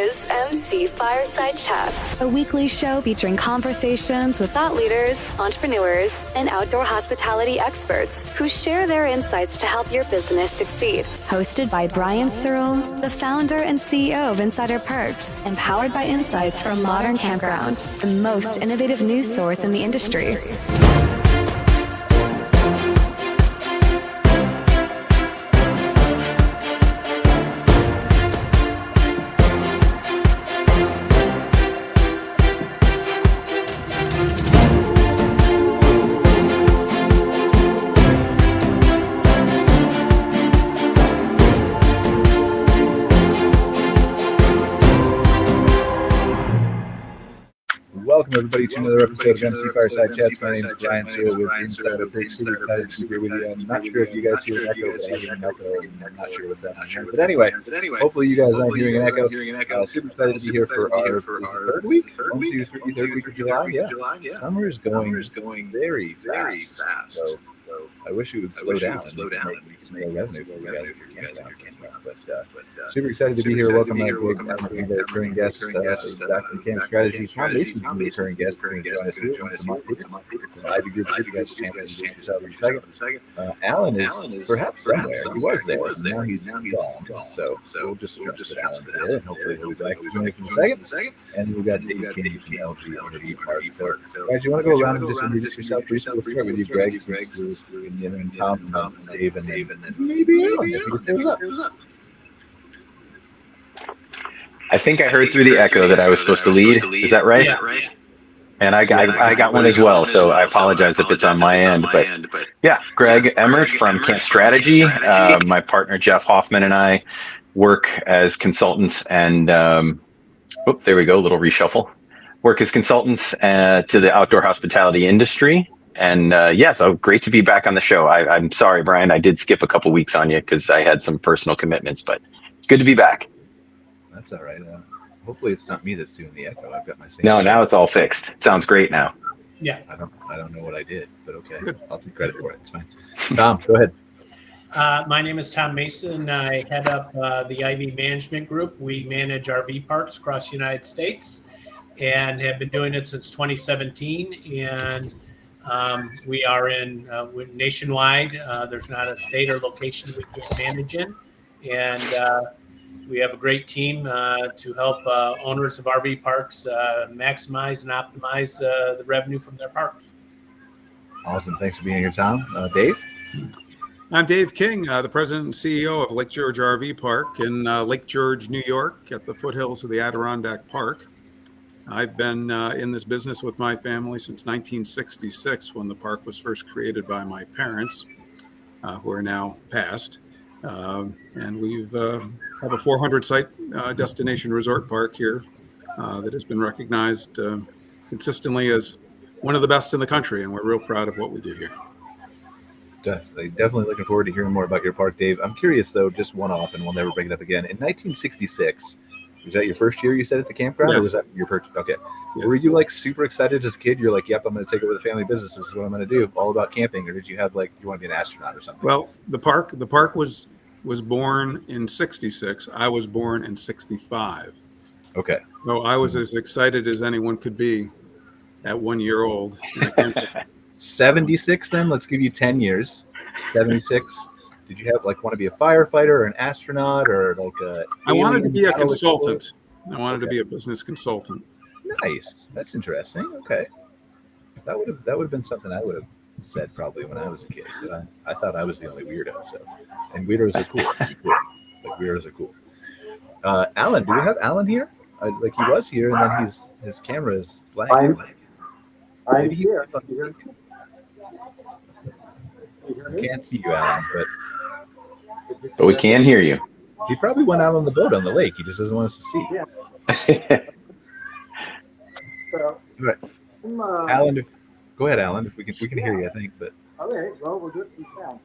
is MC Fireside Chats, a weekly show featuring conversations with thought leaders, entrepreneurs, and outdoor hospitality experts who share their insights to help your business succeed. Hosted by Brian Searl, the founder and CEO of Insider Perks, and powered by insights from Modern Campground, the most innovative news source in the industry. Welcome, everybody, to another episode of MC Fireside Chats. My name is Brian Searl with Insider Perks. Super excited to be here with you. I'm not sure if you guys hear an echo, but I hear an echo. I'm not sure what's happening. But anyway, hopefully you guys aren't hearing an echo. Super excited to be here for our third week? 1, 2, 3, third week of July? Yeah. Summer is going very fast. So I wish it would slow down and make some more revenue for you guys for Campground. But super excited to be here. Welcome my big recurring guests back from Camp Strategy. Tom Mason's a recurring guest. We're going to join us here once a month. Ivy Group, you guys chance to introduce yourself in a second. Alan is perhaps somewhere. He was there. Now he's gone. So we'll just trust that Alan's there, and hopefully he'll be back to join us in a second. And we've got Dave King from LG on the V Park. So guys, you want to go around and just introduce yourself briefly? We'll start with you, Greg, and Tom, and Dave, and maybe Alan, if he goes up. I think I heard through the echo that I was supposed to lead. Is that right? Yeah, right. And I got one as well, so I apologize if it's on my end. But yeah, Greg Emmert from Camp Strategy. My partner Jeff Hoffman and I work as consultants, and there we go, little reshuffle. Work as consultants to the outdoor hospitality industry. And so great to be back on the show. I'm sorry, Brian, I did skip a couple weeks on you because I had some personal commitments, but it's good to be back. That's all right. Hopefully it's not me that's doing the echo. I've got my same. No, now it's all fixed. It sounds great now. Yeah. I don't know what I did, but okay. Good. I'll take credit for it. It's fine. Tom, go ahead. My name is Tom Mason. I head up the Ivy Management Group. We manage RV parks across the United States and have been doing it since 2017. And we are we're nationwide. There's not a state or location we can't manage in. And we have a great team to help owners of RV parks maximize and optimize the revenue from their parks. Awesome. Thanks for being here, Tom. Dave? I'm Dave King, the president and CEO of Lake George RV Park in Lake George, New York, at the foothills of the Adirondack Park. I've been in this business with my family since 1966, when the park was first created by my parents, who are now passed. And we've have a 400-site destination resort park here that has been recognized consistently as one of the best in the country, and we're real proud of what we do here. Definitely looking forward to hearing more about your park, Dave. I'm curious, though, just one off, and we'll never bring it up again. In 1966, was that your first year you said at the campground? Yes. Or was that your purchase? Okay. Yes. Were you like super excited as a kid? You're like, yep, I'm going to take over the family business. This is what I'm going to do. All about camping. Or did you have you want to be an astronaut or something? Well, the park was born in 66. I was born in 65. Okay. So I was as excited as anyone could be at 1 year old. 76 then? Let's give you 10 years. 76. Did you have want to be a firefighter or an astronaut or I wanted to be a consultant. I wanted to be a business consultant. Nice. That's interesting. Okay. That would have been something I would have said probably when I was a kid. But I thought I was the only weirdo. So, and weirdos are cool. Weirdos are cool. Alan, do we have Alan here? He was here, and then his camera is blank. I'm here. Can't see you, Alan, but we can hear you. He probably went out on the boat on the lake. He just doesn't want us to see. Yeah. So, right. Alan, go ahead, Alan. If we can hear you, I think. But okay, well, we'll do it from town.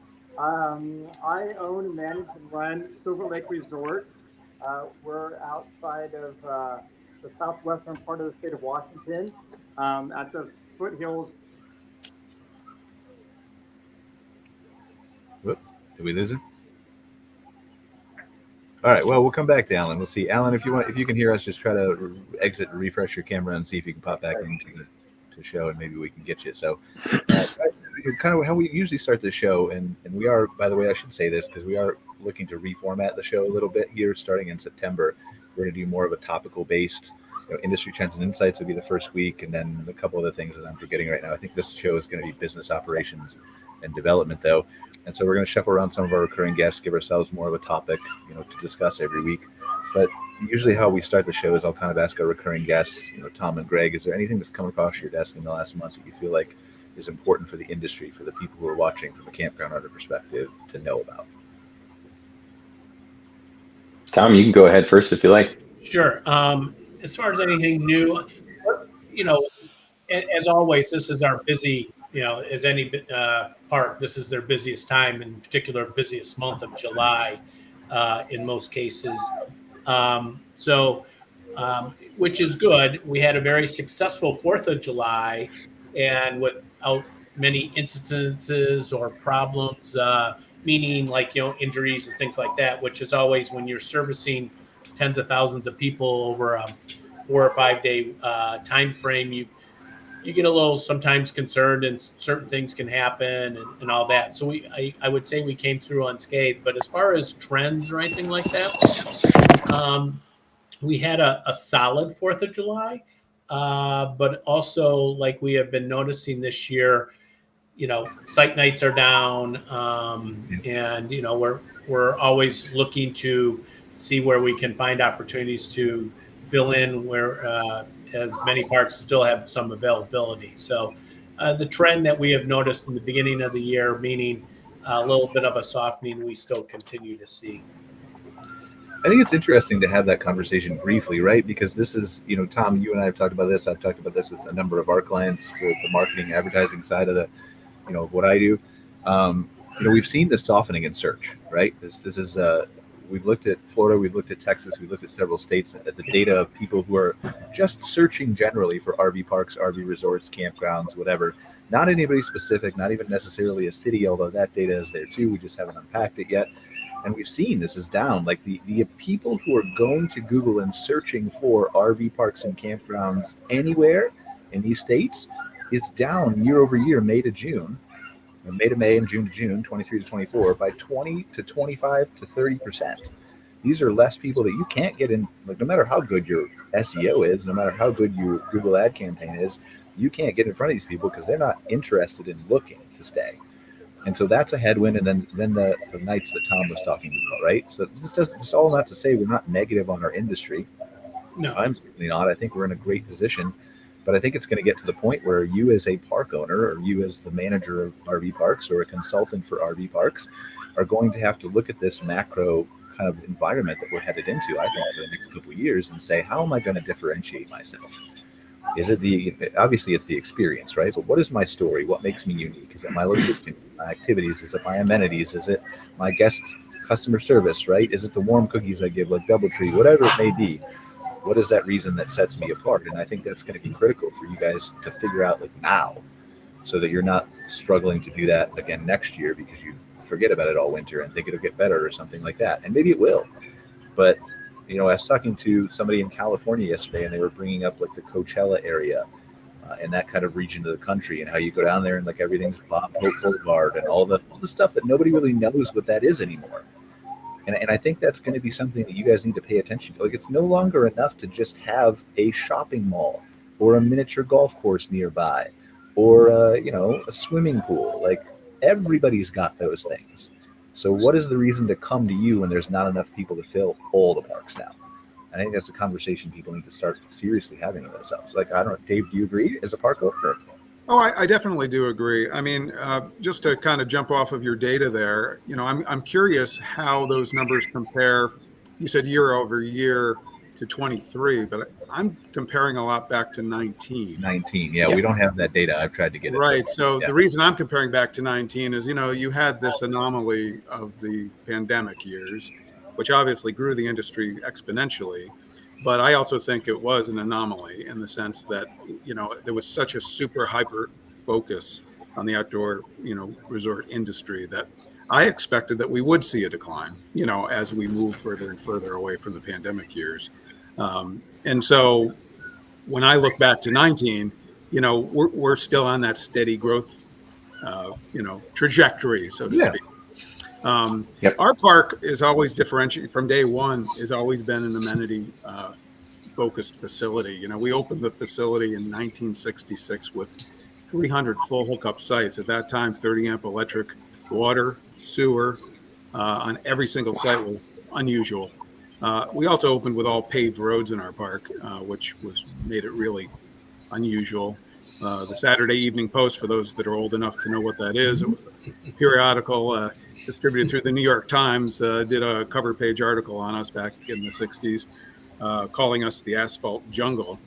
I own, manage, and run Silver Lake Resort. We're outside of the southwestern part of the state of Washington, at the foothills. Whoop, did we lose him? All right. Well, we'll come back to Alan. We'll see. Alan, if you can hear us, just try to exit and refresh your camera and see if you can pop back into the show, and maybe we can get you. So, kind of how we usually start the show, and we are, by the way, I should say this because we are looking to reformat the show a little bit here, starting in September. We're going to do more of a topical based. Industry trends and insights will be the first week, and then a couple other things that I'm forgetting right now. I think this show is going to be business operations and development, though. And so we're going to shuffle around some of our recurring guests, give ourselves more of a topic, to discuss every week. But usually how we start the show is I'll kind of ask our recurring guests, Tom and Greg, is there anything that's come across your desk in the last month that you feel like is important for the industry, for the people who are watching from a campground owner perspective to know about? Tom, you can go ahead first if you like. Sure. As far as anything new, as always, this is our busy, as any park, this is their busiest time, in particular, busiest month of July in most cases. Which is good. We had a very successful 4th of July, and without many incidences or problems, meaning like, injuries and things like that, which is always when you're servicing tens of thousands of people over a 4 or 5 day time frame, you get a little sometimes concerned, and certain things can happen and all that. So I would say we came through unscathed. But as far as trends or anything like that, we had a solid 4th of July, but also like we have been noticing this year, site nights are down, and we're always looking to see where we can find opportunities to fill in where as many parks still have some availability. So the trend that we have noticed in the beginning of the year, meaning a little bit of a softening, we still continue to see. I think it's interesting to have that conversation briefly, right? Because this is, Tom, you and I have talked about this. I've talked about this with a number of our clients for the marketing advertising side of the, what I do. We've seen the softening in search, right? This is, we've looked at Florida, we've looked at Texas, we've looked at several states at the data of people who are just searching generally for RV parks, RV resorts, campgrounds, whatever. Not anybody specific, not even necessarily a city, although that data is there too. We just haven't unpacked it yet. And we've seen this is down. Like the people who are going to Google and searching for RV parks and campgrounds anywhere in these states is down year over year, May to June, May to May and June to June, 23 to 24, by 20 to 25 to 30%. These are less people that you can't get in, like no matter how good your SEO is, no matter how good your Google ad campaign is, you can't get in front of these people because they're not interested in looking to stay. And so that's a headwind. And then the nights that Tom was talking about, right? So this all not to say we're not negative on our industry. No, I'm certainly not. I think we're in a great position. But I think it's going to get to the point where you as a park owner or you as the manager of RV parks or a consultant for RV parks are going to have to look at this macro kind of environment that we're headed into, I think, for the next couple of years and say, how am I going to differentiate myself? Is it obviously it's the experience, right? But what is my story? What makes me unique? Is it my location, my activities? Is it my amenities? Is it my guest customer service, right? Is it the warm cookies I give like DoubleTree, whatever it may be? What is that reason that sets me apart? And I think that's going to be critical for you guys to figure out like now so that you're not struggling to do that again next year because you forget about it all winter and think it'll get better or something like that. And maybe it will. But, I was talking to somebody in California yesterday and they were bringing up like the Coachella area and that kind of region of the country and how you go down there and like everything's Bob Hope Boulevard and all the stuff that nobody really knows what that is anymore. And I think that's going to be something that you guys need to pay attention to. Like, it's no longer enough to just have a shopping mall or a miniature golf course nearby or, a swimming pool. Like, everybody's got those things. So what is the reason to come to you when there's not enough people to fill all the parks now? I think that's a conversation people need to start seriously having with themselves. Like, I don't know, Dave, do you agree as a park owner? Oh, I definitely do agree. I mean, just to kind of jump off of your data there, I'm curious how those numbers compare. You said year over year to 23, but I'm comparing a lot back to 19. 19, yeah. We don't have that data. I've tried to get it. Right. So the reason I'm comparing back to 19 is, you had this anomaly of the pandemic years, which obviously grew the industry exponentially. But I also think it was an anomaly in the sense that, there was such a super hyper focus on the outdoor, resort industry, that I expected that we would see a decline, as we move further and further away from the pandemic years. And so when I look back to 19, we're still on that steady growth, trajectory, so to speak. Yep. Our park is always differentiated from day one, has always been an amenity focused facility. We opened the facility in 1966 with 300 full hookup sites. At that time, 30 amp electric, water, sewer on every single site was unusual. We also opened with all paved roads in our park, which made it really unusual. The Saturday Evening Post, for those that are old enough to know what that is, it was a periodical distributed through the New York Times, did a cover page article on us back in the 60s, calling us the asphalt jungle.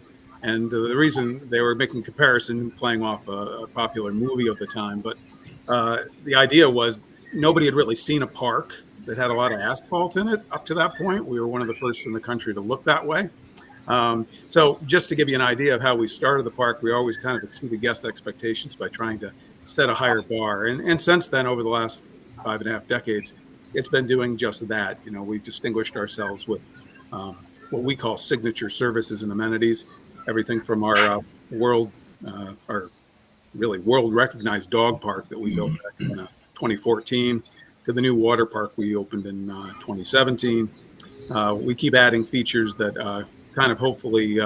And the reason they were making comparison, playing off a popular movie of the time, but the idea was nobody had really seen a park that had a lot of asphalt in it up to that point. We were one of the first in the country to look that way. So just to give you an idea of how we started the park, we always kind of exceeded guest expectations by trying to set a higher bar. And since then, over the last 5.5 decades, it's been doing just that. We've distinguished ourselves with what we call signature services and amenities, everything from our world recognized dog park that we built back in 2014 to the new water park we opened in 2017. We keep adding features that kind of hopefully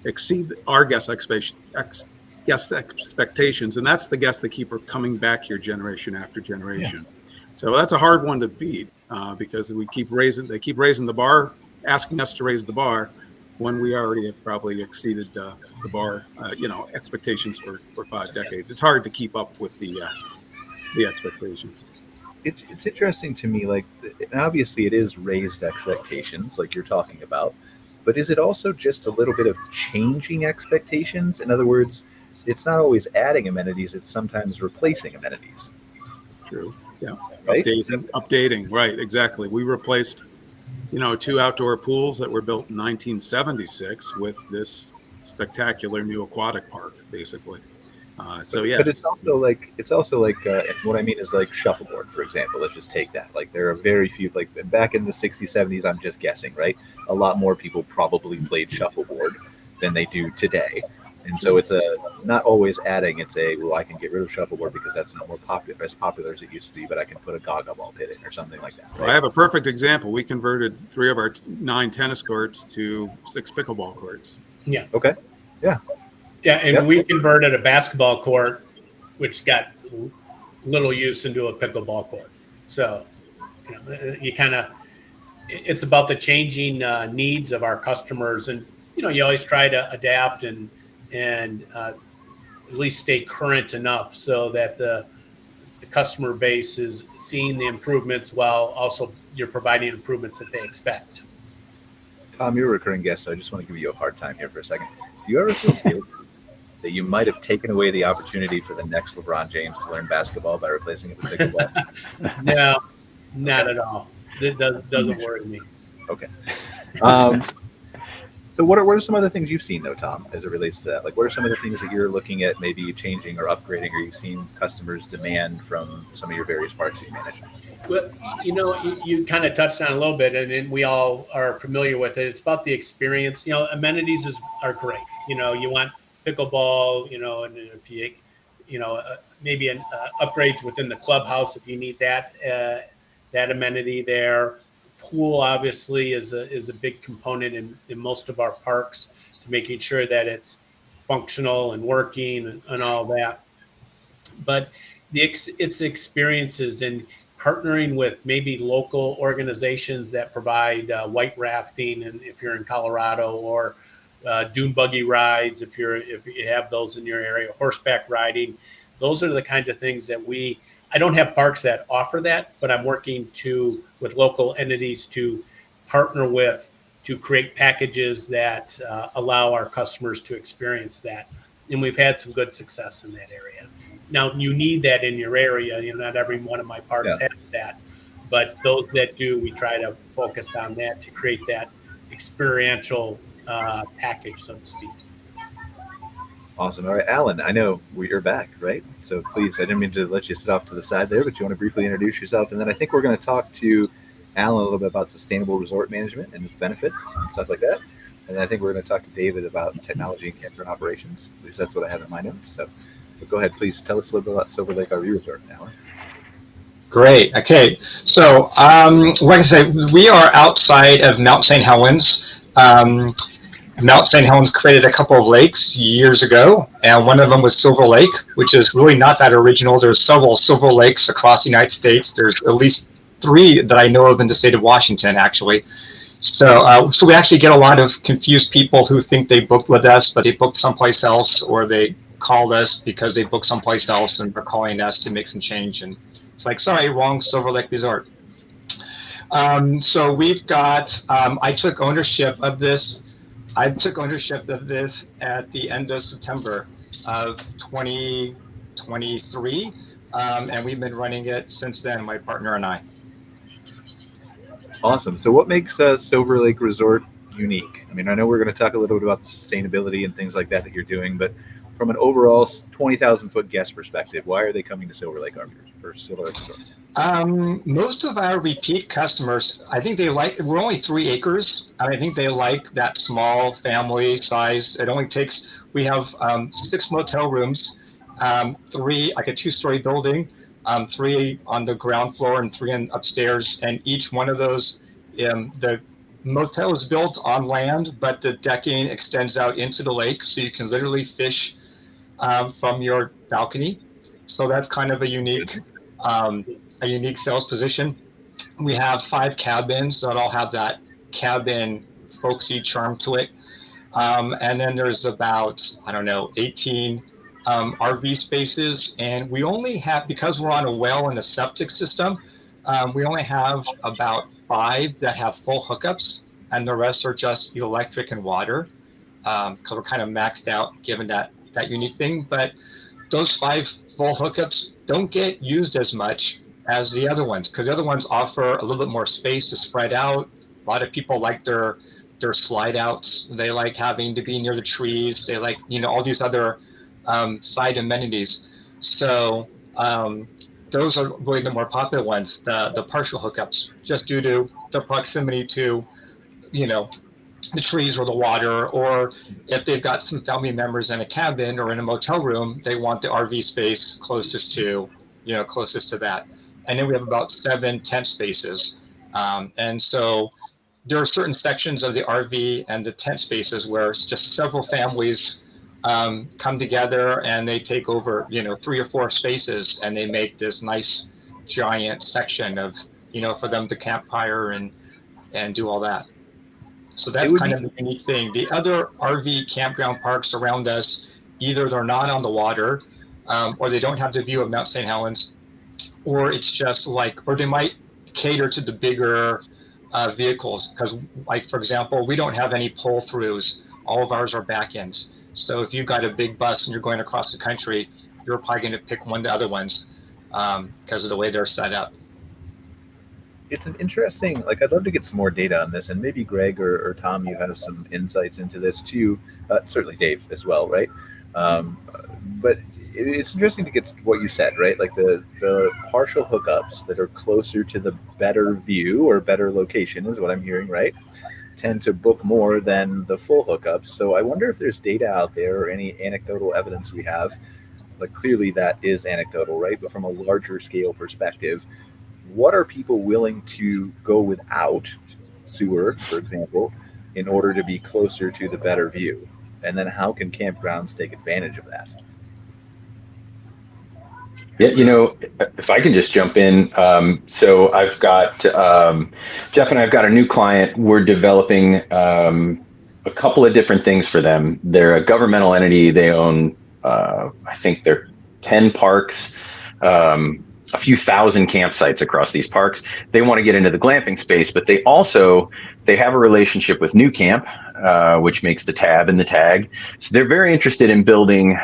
exceed our guest expectations, and that's the guests that keep coming back here generation after generation. So that's a hard one to beat because they keep raising the bar, asking us to raise the bar when we already have probably exceeded the bar, expectations for 5 decades. It's hard to keep up with the expectations. It's interesting to me, like, obviously it is raised expectations like you're talking about, but is it also just a little bit of changing expectations? In other words, it's not always adding amenities, it's sometimes replacing amenities. True. Yeah. Right? Updating. Right. Exactly. We replaced, 2 outdoor pools that were built in 1976 with this spectacular new aquatic park, basically. So yes. But it's also like what I mean is like shuffleboard, for example. Let's just take that. Like there are very few, like back in the 60s, 70s, I'm just guessing, right? A lot more people probably played shuffleboard than they do today. And so it's not always adding, it's I can get rid of shuffleboard because that's not as popular as it used to be, but I can put a gaga ball pit in or something like that. Right? Well, I have a perfect example. We converted 3 of our 9 tennis courts to 6 pickleball courts. Yeah. Okay. Yeah. Yeah, and we converted a basketball court, which got little use, into a pickleball court. So, it's about the changing needs of our customers, and you always try to adapt and at least stay current enough so that the customer base is seeing the improvements while also you're providing improvements that they expect. Tom, you're a recurring guest, so I just want to give you a hard time here for a second. Do you ever feel guilty that you might have taken away the opportunity for the next LeBron James to learn basketball by replacing it with pickleball? No, not at all. It doesn't worry me. Okay. So what are some other things you've seen, though, Tom, as it relates to that? Like, what are some of the things that you're looking at maybe changing or upgrading, or you've seen customers demand from some of your various parks you manage? Well, you kind of touched on it a little bit, and we all are familiar with it. It's about the experience. Amenities are great. You want pickleball, and if you, maybe an upgrades within the clubhouse if you need that amenity there. Pool obviously is a big component in most of our parks, to making sure that it's functional and working and all that. But it's experiences and partnering with maybe local organizations that provide white rafting, and if you're in Colorado, or dune buggy rides if you have those in your area, horseback riding. Those are the kinds of things that I don't have parks that offer that, but I'm working with local entities to partner with to create packages that allow our customers to experience that. And we've had some good success in that area. Now, you need that in your area. Not every one of my parks has that, but those that do, we try to focus on that to create that experiential package, so to speak. Awesome. All right, Alan, I know you're back, right? So please, I didn't mean to let you sit off to the side there, but you want to briefly introduce yourself. And then I think we're going to talk to Alan a little bit about sustainable resort management and its benefits and stuff like that. And then I think we're going to talk to David about technology and campground operations. At least that's what I have in my notes. So but go ahead, please tell us a little bit about Silver Lake RV Resort, Alan. Great. Okay. So, like I said, we are outside of Mount St. Helens. Mount St. Helens created a couple of lakes years ago, and one of them was Silver Lake, which is really not that original. There's several Silver Lakes across the United States. There's at least 3 that I know of in the state of Washington, actually. So we actually get a lot of confused people who think they booked with us, but they booked someplace else, or they called us because they booked someplace else and they're calling us to make some change. And it's like, sorry, wrong Silver Lake Resort. So we've got, I took ownership of this at the end of September of 2023, and we've been running it since then, my partner and I. Awesome. So what makes Silver Lake Resort unique? I mean, I know we're going to talk a little bit about the sustainability and things like that you're doing, but from an overall 20,000 foot guest perspective, why are they coming to Silver Lake RV or Silver Lake Resort? Most of our repeat customers, I think they like, we're only 3 acres, and I think they like that small family size. It only takes, we have 6 motel rooms, 3, like a 2-story building, 3 on the ground floor and 3 upstairs, and each one of those, the motel is built on land, but the decking extends out into the lake, so you can literally fish from your balcony. So that's kind of a unique sales position. We have 5 cabins that all have that cabin folksy charm to it. And then there's about, 18 RV spaces. And we only have, because we're on a well and a septic system, we only have about 5 that have full hookups, and the rest are just electric and water, because we're kind of maxed out given that unique thing. But those 5 full hookups don't get used as much as the other ones, because the other ones offer a little bit more space to spread out. A lot of people like their slide outs. They like having to be near the trees. They like, all these other side amenities. So those are really the more popular ones, the partial hookups, just due to the proximity to, the trees or the water, or if they've got some family members in a cabin or in a motel room, they want the RV space closest to that. And then we have about 7 tent spaces. And so there are certain sections of the RV and the tent spaces where it's just several families come together and they take over, 3 or 4 spaces, and they make this nice giant section of, for them to campfire and do all that. So that's kind of the unique thing. The other RV campground parks around us, either they're not on the water, or they don't have the view of Mount St. Helens, or it's just or they might cater to the bigger vehicles. Because, for example, we don't have any pull-throughs. All of ours are back ends. So if you've got a big bus and you're going across the country, you're probably going to pick one of the other ones because of the way they're set up. It's an interesting, I'd love to get some more data on this, and maybe Greg or Tom, you have some insights into this too. Certainly Dave as well, right? But it's interesting to get what you said, right? Like the partial hookups that are closer to the better view or better location is what I'm hearing, right? Tend to book more than the full hookups. So I wonder if there's data out there or any anecdotal evidence we have. Clearly that is anecdotal, right? But from a larger scale perspective, what are people willing to go without sewer, for example, in order to be closer to the better view? And then how can campgrounds take advantage of that? Yeah, if I can just jump in. So I've got, Jeff and I've got a new client. We're developing a couple of different things for them. They're a governmental entity. They own, I think they're 10 parks, a few thousand campsites across these parks. They want to get into the glamping space, but they have a relationship with New Camp, which makes the tab and the tag. So they're very interested in building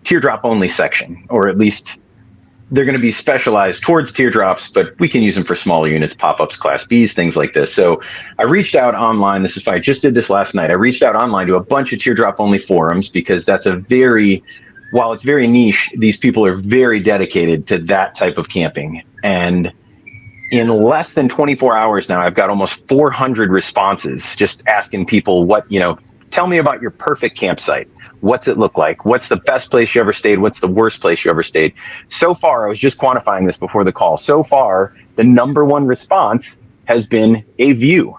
teardrop only section, or at least they're going to be specialized towards teardrops, but we can use them for smaller units, pop-ups, Class Bs, things like this. So I reached out online. This is fine. I just did this last night. I reached out online to a bunch of teardrop-only forums because that's while it's very niche, these people are very dedicated to that type of camping. And in less than 24 hours now, I've got almost 400 responses just asking people tell me about your perfect campsite. What's it look like? What's the best place you ever stayed? What's the worst place you ever stayed? So far, I was just quantifying this before the call. So far, the number one response has been a view.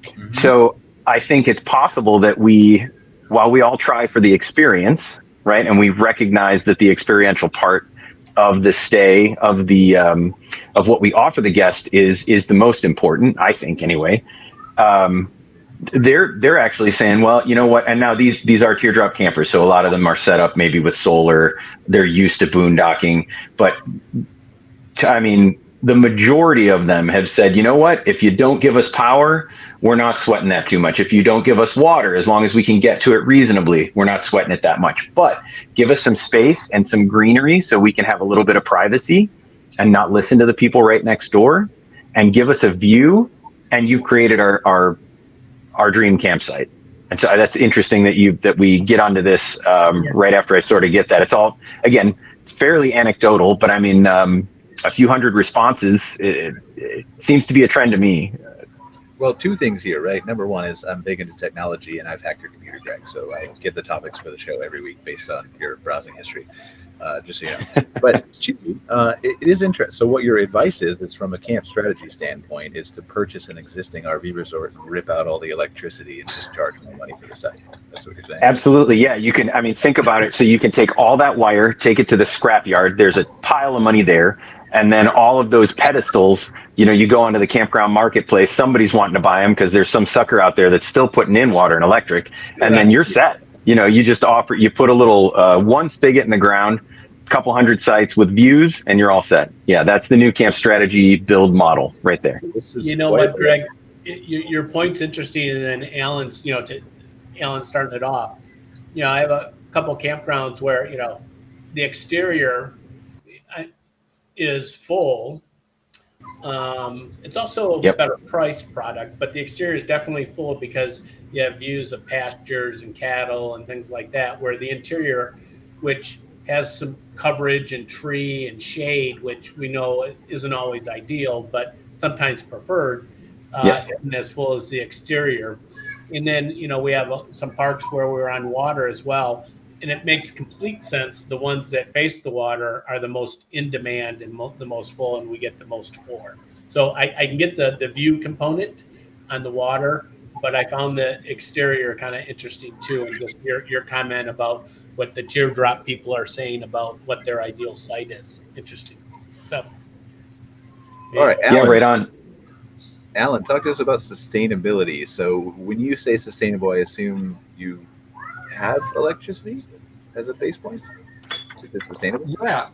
Mm-hmm. So I think it's possible that while we all try for the experience, right, and we recognize that the experiential part of the stay, of what we offer the guest is the most important, I think, anyway. They're actually saying, well, you know what? And now these are teardrop campers, so a lot of them are set up maybe with solar. They're used to boondocking, but the majority of them have said, you know what? If you don't give us power, we're not sweating that too much. If you don't give us water, as long as we can get to it reasonably, we're not sweating it that much. But give us some space and some greenery so we can have a little bit of privacy and not listen to the people right next door, and give us a view, and you've created our dream campsite. And so that's interesting that we get onto this right after I sort of get that. It's all, again, it's fairly anecdotal, but a few hundred responses, it seems to be a trend to me. Well, two things here, right? Number one is I'm big into technology, and I've hacked your computer, Greg, so I get the topics for the show every week based on your browsing history, just so you know. But two, it is interesting. So what your advice is from a camp strategy standpoint, is to purchase an existing RV resort and rip out all the electricity and just charge more money for the site. That's what you're saying? Absolutely, yeah. You can, think about it. So you can take all that wire, take it to the scrapyard. There's a pile of money there. And then all of those pedestals, you go onto the campground marketplace, somebody's wanting to buy them because there's some sucker out there that's still putting in water and electric, and then you're set. You just you put a little one spigot in the ground, a couple hundred sites with views, and you're all set. Yeah, that's the new camp strategy build model right there. You know what, Greg? Your point's interesting, and then Alan's, Alan starting it off. I have a couple campgrounds where the exterior is full. It's also a better priced product, but the exterior is definitely full because you have views of pastures and cattle and things like that, where the interior, which has some coverage and tree and shade, which we know isn't always ideal, but sometimes preferred, isn't as full as the exterior. And then, we have some parks where we're on water as well. And it makes complete sense. The ones that face the water are the most in demand and the most full, and we get the most for. So I can get the view component on the water, but I found the exterior kind of interesting too. And just your comment about what the teardrop people are saying about what their ideal site is. Interesting. So, all right, Alan, yeah, right on. Alan, talk to us about sustainability. So when you say sustainable, I assume you have electricity as a base point? Is it sustainable? Yeah,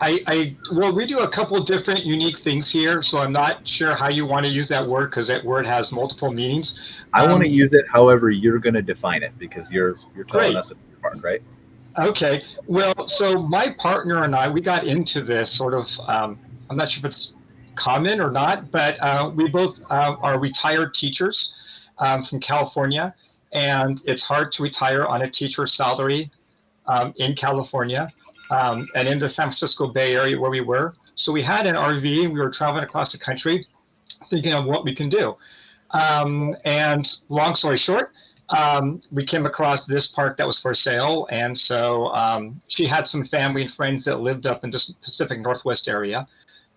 well, we do a couple of different unique things here, so I'm not sure how you want to use that word, because that word has multiple meanings. I want to use it however you're going to define it, because you're telling us it's part, right? Okay. Well, so my partner and I, we got into this sort of, I'm not sure if it's common or not, but we both are retired teachers from California. And it's hard to retire on a teacher's salary in California and in the San Francisco Bay Area where we were. So we had an RV, and we were traveling across the country thinking of what we can do. And long story short, we came across this park that was for sale. And so she had some family and friends that lived up in the Pacific Northwest area.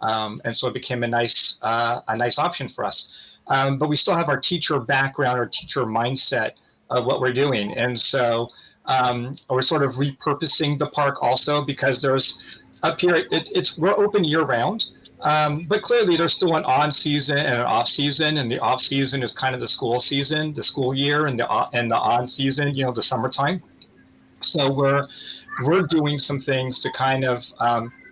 And so it became a nice option for us. But we still have our teacher background, our teacher mindset of what we're doing. And so we're sort of repurposing the park also, because there's up here, we're open year round, but clearly there's still an on season and an off season, and the off season is kind of the school season, the school year, and the on season, the summertime. So we're doing some things to kind of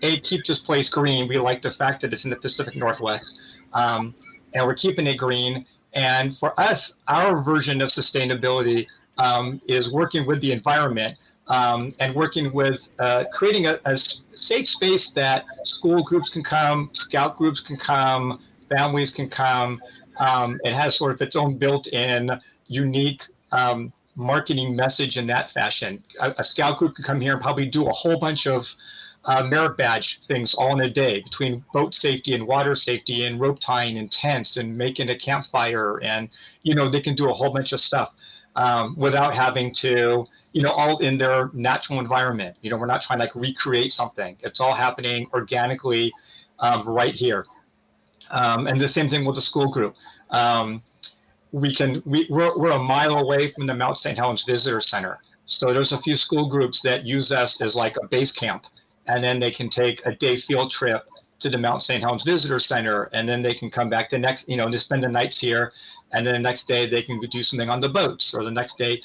keep this place green. We like the fact that it's in the Pacific Northwest, and we're keeping it green. And for us, our version of sustainability is working with the environment, and working with creating a safe space that school groups can come, scout groups can come, families can come. It has sort of its own built-in unique marketing message in that fashion. A scout group can come here and probably do a whole bunch of merit badge things all in a day, between boat safety and water safety and rope tying and tents and making a campfire, and they can do a whole bunch of stuff without having to all in their natural environment. We're not trying to like recreate something. It's all happening organically right here. And the same thing with the school group. We're a mile away from the Mount St. Helens Visitor Center. So there's a few school groups that use us as like a base camp, and then they can take a day field trip to the Mount St. Helens Visitor Center, and then they can come back the next, they spend the nights here, and then the next day they can do something on the boats, or the next day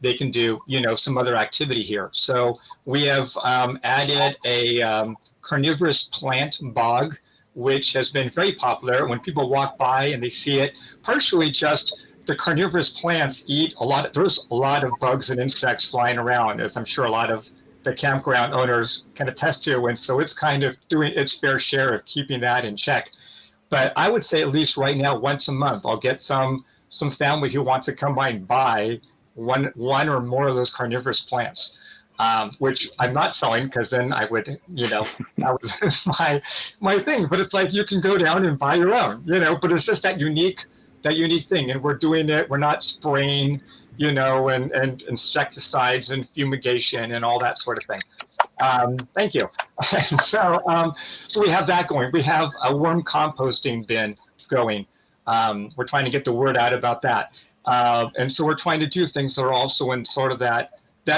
they can do, some other activity here. So we have added a carnivorous plant bog, which has been very popular. When people walk by and they see it, partially just the carnivorous plants eat there's a lot of bugs and insects flying around, as I'm sure a lot of the campground owners can attest to. And so it's kind of doing its fair share of keeping that in check. But I would say at least right now, once a month, I'll get some family who wants to come by and buy one or more of those carnivorous plants, which I'm not selling, because then I would, that was my thing. But it's like, you can go down and buy your own, but it's just that unique thing. And we're doing it, we're not spraying, and insecticides and fumigation and all that sort of thing. Thank you. So we have that going. We have a worm composting bin going. We're trying to get the word out about that. And so we're trying to do things that are also in sort of that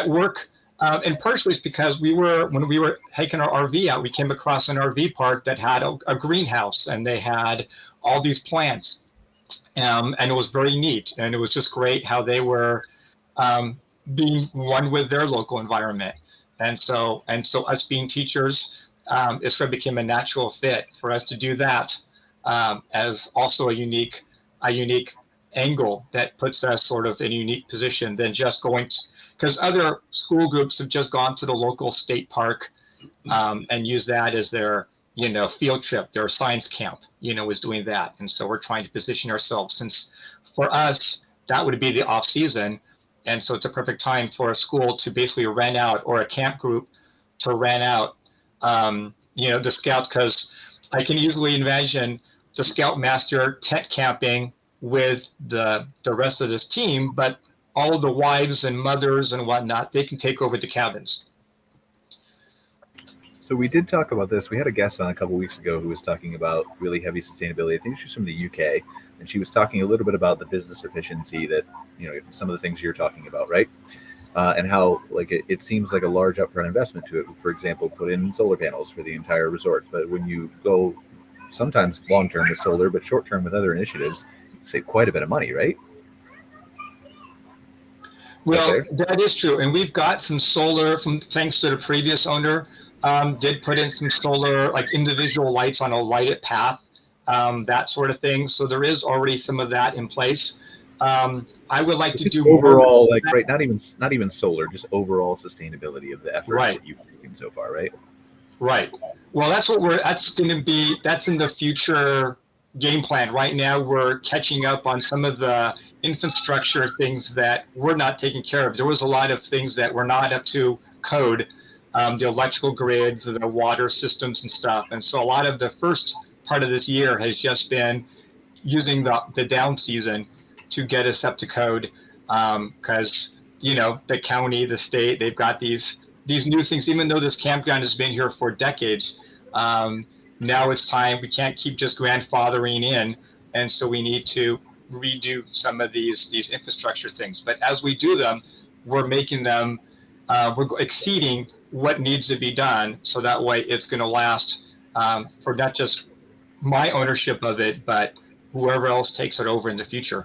work. And partially it's because when we were taking our RV out, we came across an RV park that had a greenhouse, and they had all these plants. And it was very neat. And it was just great how they were being one with their local environment. And so us being teachers, it sort of became a natural fit for us to do that as also a unique angle that puts us sort of in a unique position than just going to, because other school groups have just gone to the local state park and use that as their field trip. Their science camp is doing that. And so we're trying to position ourselves, since for us that would be the off season, and so it's a perfect time for a school to basically rent out, or a camp group to rent out the scouts, because I can easily imagine the scoutmaster tent camping with the rest of this team, but all of the wives and mothers and whatnot, they can take over the cabins. So we did talk about this. We had a guest on a couple weeks ago who was talking about really heavy sustainability. I think she's from the UK, and she was talking a little bit about the business efficiency that, some of the things you're talking about, right? And how it seems like a large upfront investment to it. For example, put in solar panels for the entire resort. But when you go sometimes long-term with solar, but short-term with other initiatives, you save quite a bit of money, right? Well, that is true. And we've got some solar thanks to the previous owner, did put in some solar, like individual lights on a lighted path, that sort of thing. So there is already some of that in place. I would like to do overall, more not even solar, just overall sustainability of the efforts that you've taken so far, right? Right. Well, that's in the future game plan. Right now, we're catching up on some of the infrastructure things that we're not taking care of. There was a lot of things that were not up to code, the electrical grids, the water systems and stuff. And so a lot of the first part of this year has just been using the down season to get us up to code, because the county, the state, they've got these new things. Even though this campground has been here for decades, now it's time. We can't keep just grandfathering in, and so we need to redo some of these infrastructure things. But as we do them, we're making them, we're exceeding what needs to be done, so that way it's going to last for not just my ownership of it, but whoever else takes it over in the future.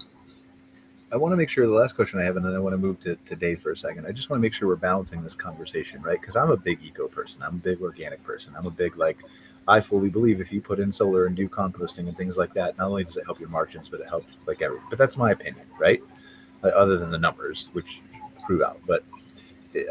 I want to make sure the last question I have, and then I want to move to Dave for a second. I just want to make sure we're balancing this conversation, right? Because I'm a big eco person. I'm a big organic person. I'm a big, I fully believe if you put in solar and do composting and things like that, not only does it help your margins, but it helps everything. But that's my opinion, right? Other than the numbers, which prove out. But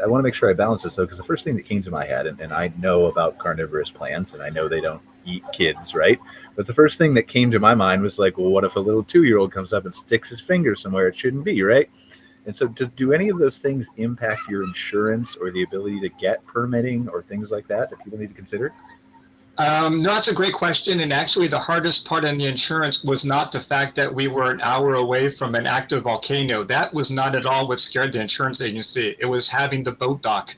I want to make sure I balance this though, because the first thing that came to my head, and I know about carnivorous plants, and I know they don't eat kids, right? But the first thing that came to my mind was like, well, what if a little 2-year-old comes up and sticks his finger somewhere it shouldn't be, right? And so do any of those things impact your insurance or the ability to get permitting or things like that people need to consider? No, that's a great question. And actually, the hardest part in the insurance was not the fact that we were an hour away from an active volcano. That was not at all what scared the insurance agency. It was having the boat dock.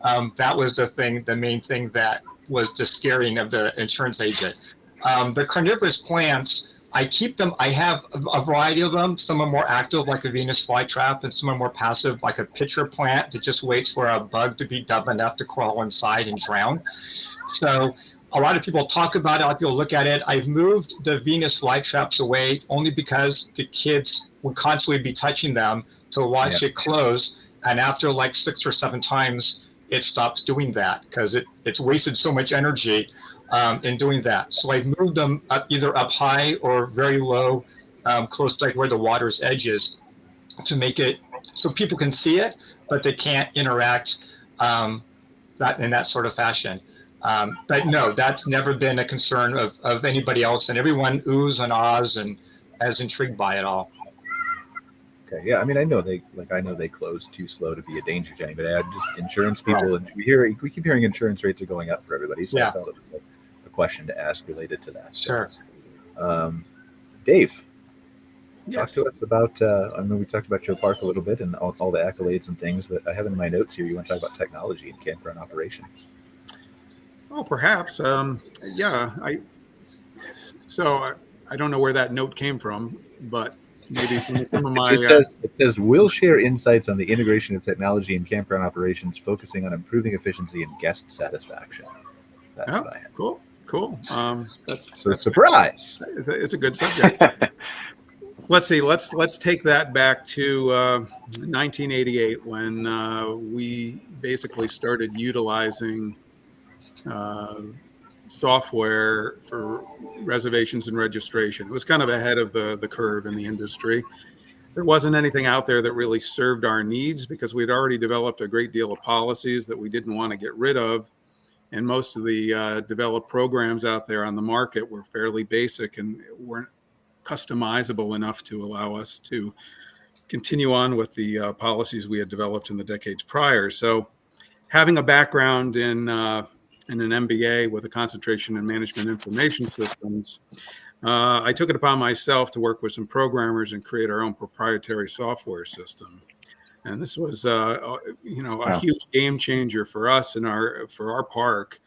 That was the main thing that was the scaring of the insurance agent. The carnivorous plants, I keep them. I have a variety of them. Some are more active, like a Venus flytrap, and some are more passive, like a pitcher plant that just waits for a bug to be dumb enough to crawl inside and drown. So a lot of people talk about it. A lot of people look at it. I've moved the Venus flytraps away only because the kids would constantly be touching them to watch it close. And after like 6 or 7 times, it stops doing that because it's wasted so much energy in doing that. So I've moved them either up high or very low, close to like where the water's edge is, to make it so people can see it, but they can't interact in that sort of fashion. But no, that's never been a concern of anybody else, and everyone oohs and ahs and is intrigued by it all. Okay, yeah, I mean, I know they close too slow to be a danger to anybody. I just insurance people, and we keep hearing insurance rates are going up for everybody. So I thought it was a question to ask related to that. Sure. Dave, Yes. talk to us about. I know we talked about your park a little bit and all the accolades and things, but I have in my notes here. You want to talk about technology and campground operations? Oh, perhaps. Yeah. I don't know where that note came from, but maybe from some of my. It says we'll share insights on the integration of technology in campground operations, focusing on improving efficiency and guest satisfaction. That's what I have. Cool. That's surprise. It's a good subject. Let's see. Let's take that back to 1988 when we basically started utilizing software for reservations and registration. It was kind of ahead of the curve in the industry. There wasn't anything out there that really served our needs because we'd already developed a great deal of policies that we didn't want to get rid of. And most of the developed programs out there on the market were fairly basic and weren't customizable enough to allow us to continue on with the policies we had developed in the decades prior. So having a background in an MBA with a concentration in management information systems, I took it upon myself to work with some programmers and create our own proprietary software system. And this was, a huge game changer for us and for our park.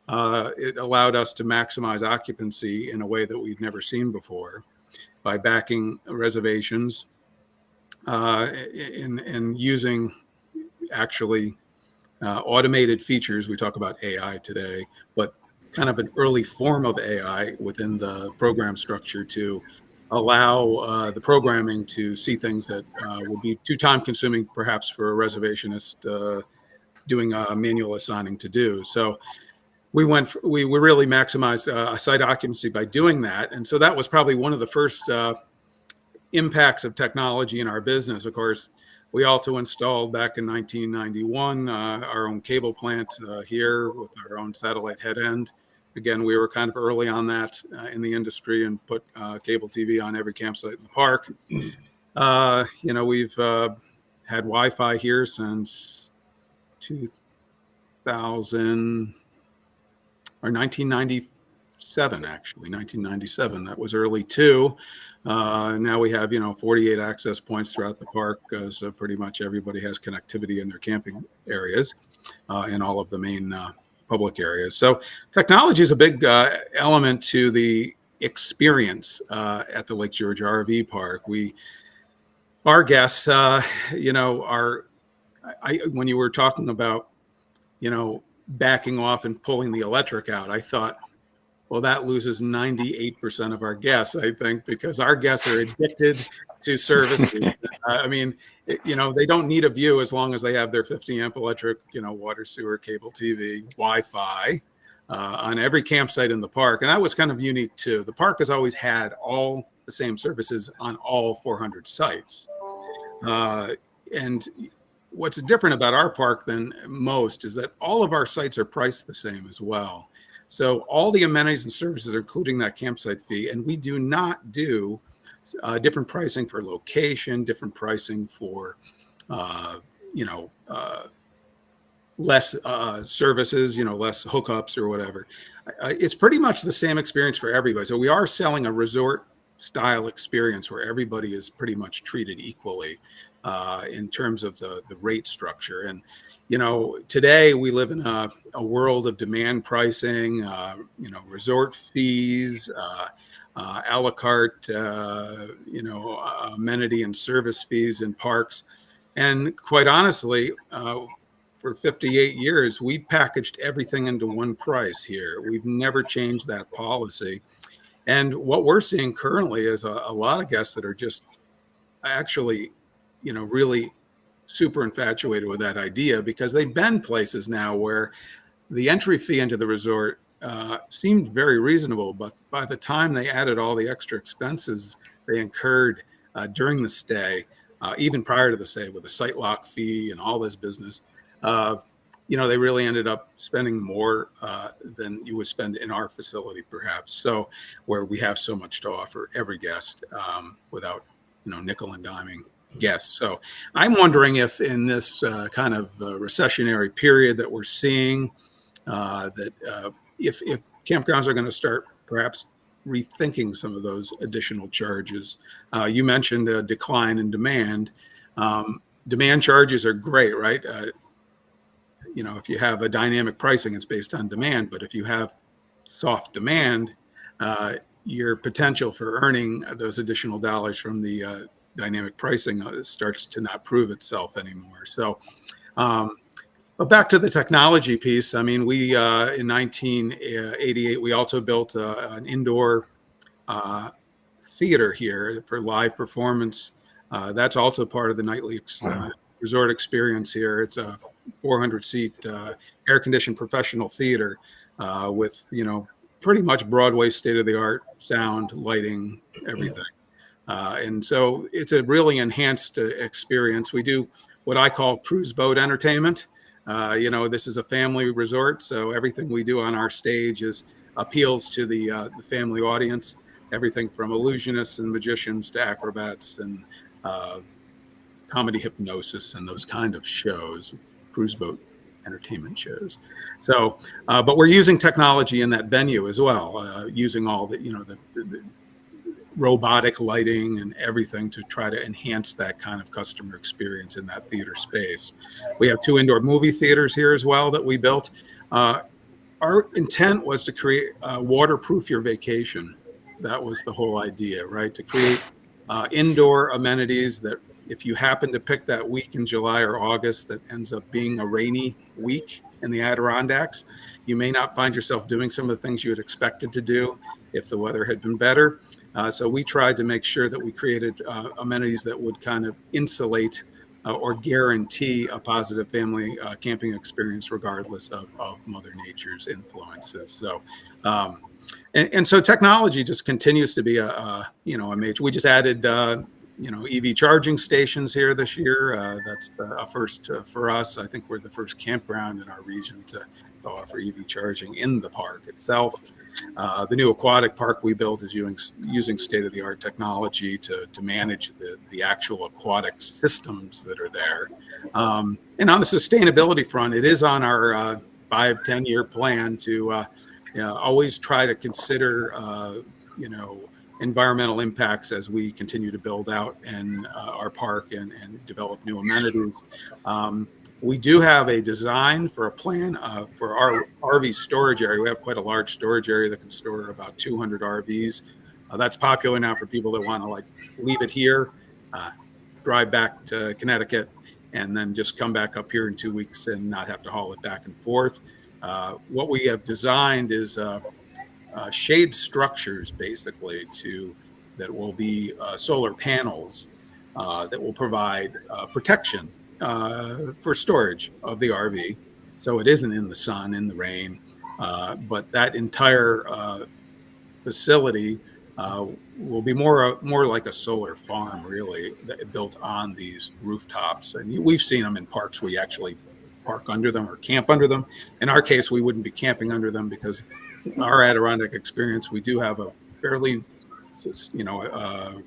It allowed us to maximize occupancy in a way that we'd never seen before by backing reservations and using actually automated features. We talk about AI today, but kind of an early form of AI within the program structure to allow the programming to see things that will be too time consuming perhaps for a reservationist doing manual assigning to do. So we really maximized site occupancy by doing that. And so that was probably one of the first impacts of technology in our business. Of course, we also installed back in 1991 our own cable plant here with our own satellite head end. Again, we were kind of early on that in the industry and put cable TV on every campsite in the park. We've had Wi-Fi here since 1997, actually, 1997. That was early too. Now we have, 48 access points throughout the park, so pretty much everybody has connectivity in their camping areas in all of the main public areas. So technology is a big element to the experience at the Lake George RV Park. Our guests, when you were talking about, backing off and pulling the electric out, I thought, well, that loses 98% of our guests, I think, because our guests are addicted to services. They don't need a view as long as they have their 50 amp electric, water, sewer, cable TV, Wi-Fi on every campsite in the park. And that was kind of unique too. The park has always had all the same services on all 400 sites. And what's different about our park than most is that all of our sites are priced the same as well. So all the amenities and services are including that campsite fee, and we do not do different pricing for location, different pricing for, less services, less hookups or whatever. It's pretty much the same experience for everybody. So we are selling a resort style experience where everybody is pretty much treated equally in terms of the rate structure. And, today we live in a world of demand pricing, resort fees, a la carte, amenity and service fees in parks. And quite honestly, for 58 years, we've packaged everything into one price here. We've never changed that policy. And what we're seeing currently is a lot of guests that are just actually, really super infatuated with that idea, because they've been places now where the entry fee into the resort seemed very reasonable, but by the time they added all the extra expenses they incurred during the stay, even prior to the stay with the site lock fee and all this business, they really ended up spending more than you would spend in our facility, perhaps. So where we have so much to offer every guest without, nickel and diming guests. So I'm wondering if in this kind of recessionary period that we're seeing, that if campgrounds are going to start perhaps rethinking some of those additional charges. You mentioned a decline in demand. Demand charges are great, right? If you have a dynamic pricing, it's based on demand. But if you have soft demand, your potential for earning those additional dollars from the dynamic pricing starts to not prove itself anymore. So, but back to the technology piece. I mean, we in 1988, we also built an indoor theater here for live performance. That's also part of the nightly resort experience here. It's a 400-seat air-conditioned professional theater with, pretty much Broadway state-of-the-art sound, lighting, everything. And so it's a really enhanced experience. We do what I call cruise boat entertainment. This is a family resort, so everything we do on our stage appeals to the family audience. Everything from illusionists and magicians to acrobats and comedy hypnosis and those kind of shows, cruise boat entertainment shows. So, but we're using technology in that venue as well, using all the robotic lighting and everything to try to enhance that kind of customer experience in that theater space. We have 2 indoor movie theaters here as well that we built. Our intent was to create waterproof your vacation. That was the whole idea, right? To create indoor amenities that if you happen to pick that week in July or August that ends up being a rainy week in the Adirondacks, you may not find yourself doing some of the things you had expected to do if the weather had been better. So we tried to make sure that we created amenities that would kind of insulate or guarantee a positive family camping experience regardless of Mother Nature's influences. So, and so technology just continues to be a major. We just added EV charging stations here this year. That's a first for us. I think we're the first campground in our region to offer EV charging in the park itself. The new aquatic park we built is using state-of-the-art technology to manage the actual aquatic systems that are there. And on the sustainability front, it is on our 5-10 year plan to always try to consider environmental impacts as we continue to build out our park and develop new amenities. We do have a design for a plan for our RV storage area. We have quite a large storage area that can store about 200 RVs. That's popular now for people that want to leave it here, drive back to Connecticut, and then just come back up here in 2 weeks and not have to haul it back and forth. What we have designed is shade structures, basically, that will be solar panels that will provide protection for storage of the RV. So it isn't in the sun, in the rain, but that entire facility will be more like a solar farm, really, built on these rooftops. And we've seen them in parks where you actually park under them or camp under them. In our case, we wouldn't be camping under them because our Adirondack experience, we do have a fairly,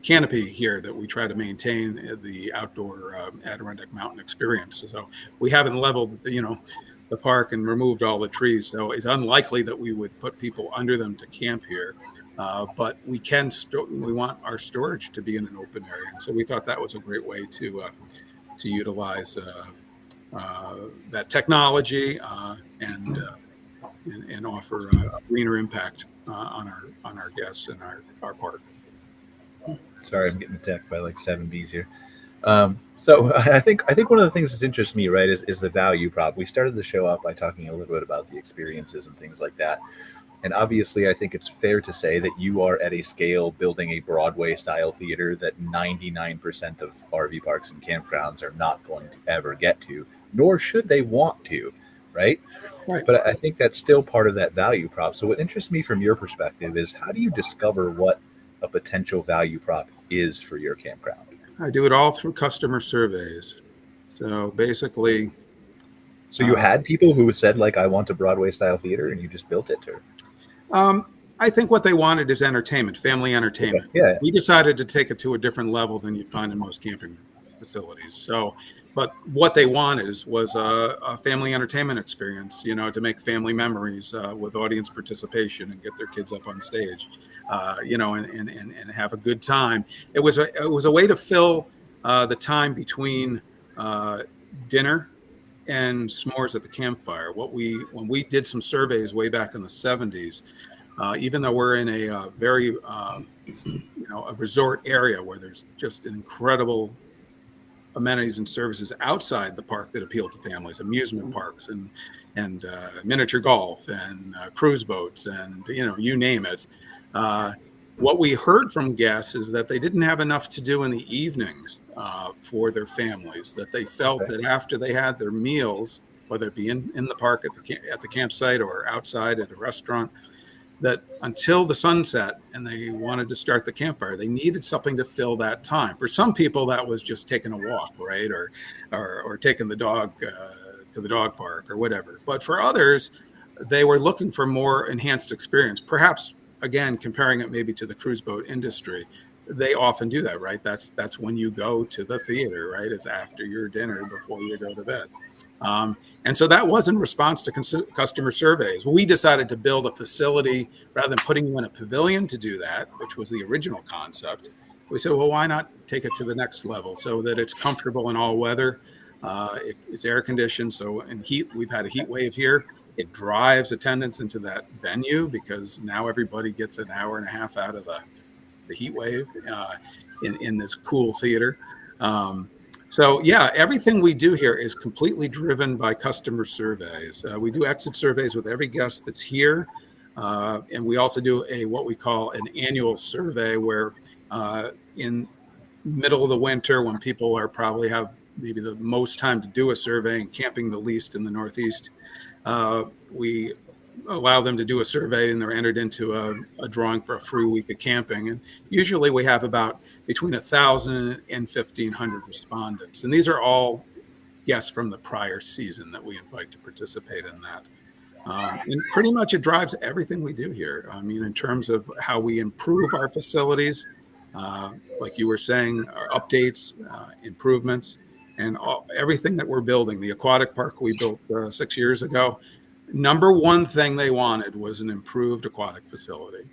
canopy here that we try to maintain the outdoor Adirondack mountain experience. So we haven't leveled, the park and removed all the trees. So it's unlikely that we would put people under them to camp here. But we can we want our storage to be in an open area. And so we thought that was a great way to utilize that technology and offer a greener impact on our guests and our park. Sorry, I'm getting attacked by like 7 bees here. So I think one of the things that interests me, right, is the value prop. We started the show off by talking a little bit about the experiences and things like that. And obviously, I think it's fair to say that you are at a scale building a Broadway-style theater that 99% of RV parks and campgrounds are not going to ever get to, nor should they want to, right? Right. But I think that's still part of that value prop. So what interests me from your perspective is, how do you discover what a potential value prop is for your campground? I do it all through customer surveys. So basically... So you had people who said, like, I want a Broadway-style theater, and you just built it? Or... I think what they wanted is entertainment, family entertainment. Okay. Yeah. We decided to take it to a different level than you'd find in most camping facilities. So, but what they wanted was a family entertainment experience, to make family memories with audience participation and get their kids up on stage, and have a good time. It was a way to fill the time between dinner and s'mores at the campfire. When we did some surveys way back in the 70s, even though we're in a very a resort area where there's just an incredible amenities and services outside the park that appeal to families, amusement parks and miniature golf and cruise boats and you name it. What we heard from guests is that they didn't have enough to do in the evenings for their families, that they felt that after they had their meals, whether it be in the park at the campsite or outside at a restaurant, that until the sunset and they wanted to start the campfire, they needed something to fill that time. For some people, that was just taking a walk, right? Or taking the dog to the dog park or whatever. But for others, they were looking for more enhanced experience. Perhaps, again, comparing it maybe to the cruise boat industry, they often do that, right? That's when you go to the theater, right? It's after your dinner before you go to bed. And so that was in response to customer surveys. We decided to build a facility rather than putting you in a pavilion to do that, which was the original concept. We said, well, why not take it to the next level so that it's comfortable in all weather? It's air conditioned. So in heat, we've had a heat wave here. It drives attendance into that venue because now everybody gets an hour and a half out of the heat wave in this cool theater. So yeah, everything we do here is completely driven by customer surveys. We do exit surveys with every guest that's here. And we also do what we call an annual survey where in middle of the winter, when people probably have maybe the most time to do a survey and camping the least in the Northeast, we allow them to do a survey and they're entered into a drawing for a free week of camping. And usually we have about between 1,000 and 1,500 respondents. And these are all guests from the prior season that we invite to participate in that. And pretty much it drives everything we do here. I mean, in terms of how we improve our facilities, like you were saying, our updates, improvements, and everything that we're building. The aquatic park we built 6 years ago, number one thing they wanted was an improved aquatic facility.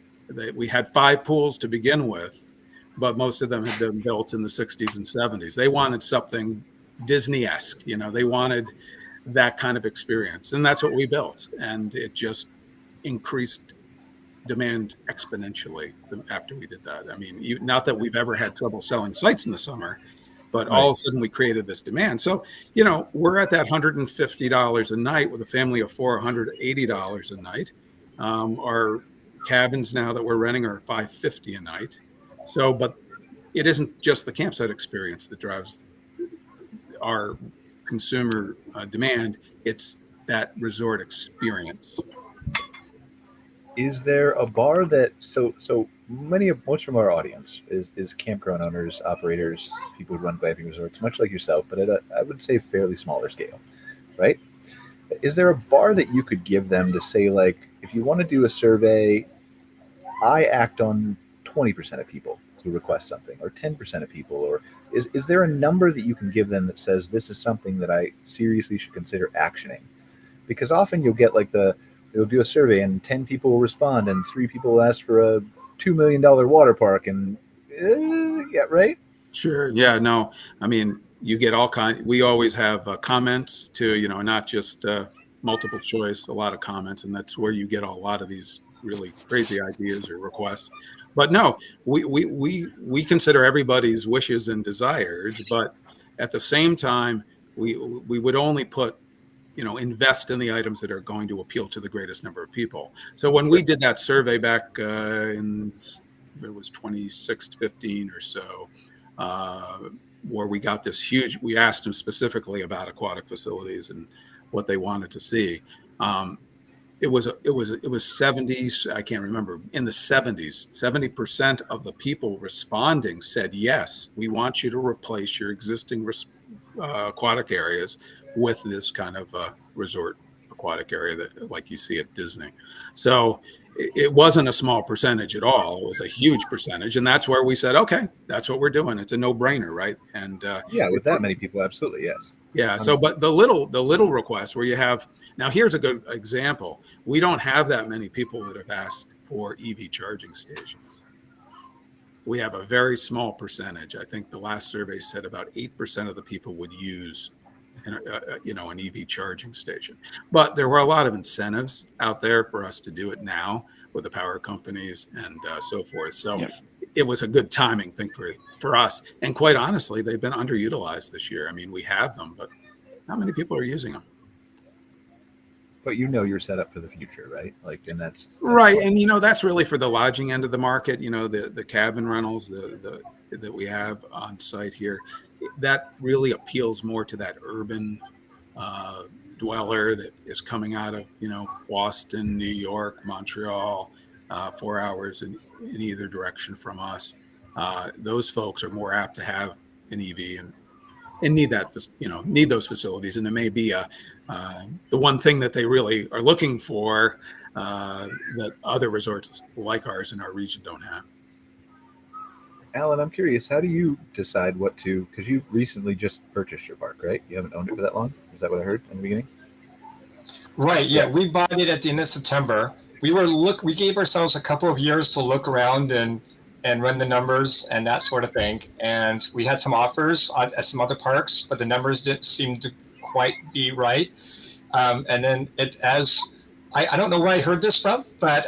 We had 5 pools to begin with, but most of them had been built in the 60s and 70s. They wanted something Disney-esque, they wanted that kind of experience. And that's what we built. And it just increased demand exponentially after we did that. I mean, not that we've ever had trouble selling sites in the summer, but all of a sudden we created this demand. So, we're at that $150 a night with a family of 4, $180 a night. Our cabins now that we're renting are $550 a night. So, but it isn't just the campsite experience that drives our consumer demand. It's that resort experience. Is there a bar that most from our audience is campground owners, operators, people who run glamping resorts, much like yourself, but at I would say fairly smaller scale, right? Is there a bar that you could give them to say, like, if you want to do a survey, I act on 20% of people who request something, or 10% of people, or is there a number that you can give them that says this is something that I seriously should consider actioning? Because often you'll get like they'll do a survey and 10 people will respond and 3 people will ask for a $2 million water park, and yeah, right. Sure. Yeah. No. I mean, you get all kinds. We always have comments too. Not just multiple choice. A lot of comments, and that's where you get a lot of these really crazy ideas or requests. But no, we consider everybody's wishes and desires. But at the same time, we would only invest in the items that are going to appeal to the greatest number of people. So when we did that survey back in it was 2015 or so, where we got this huge, we asked them specifically about aquatic facilities and what they wanted to see. It was 70s, I can't remember, in the 70s, 70% of the people responding said, yes, we want you to replace your existing aquatic areas with this kind of resort aquatic area that like you see at Disney. So it wasn't a small percentage at all. It was a huge percentage. And that's where we said, okay, that's what we're doing. It's a no-brainer, right? And yeah, with that many people, absolutely, yes. Yeah. So, but the little requests where you have, now here's a good example. We don't have that many people that have asked for EV charging stations. We have a very small percentage. I think the last survey said about 8% of the people would use an EV charging station. But there were a lot of incentives out there for us to do it now with the power companies and so forth. So yep. It was a good timing thing for us. And quite honestly, they've been underutilized this year. I mean, we have them, but not many people are using them. But you're set up for the future, right? Like, and that's right. And that's really for the lodging end of the market. The cabin rentals that we have on site here, that really appeals more to that urban dweller that is coming out of Boston, New York, Montreal, 4 hours in either direction from us. Those folks are more apt to have an EV and need that, need those facilities. And it may be the one thing that they really are looking for that other resorts like ours in our region don't have. Alan, I'm curious, how do you decide because you recently just purchased your park, right? You haven't owned it for that long? Is that what I heard in the beginning? Right, yeah. We bought it at the end of September. We gave ourselves a couple of years to look around and run the numbers and that sort of thing. And we had some offers at some other parks, but the numbers didn't seem to quite be right. And then I don't know where I heard this from, but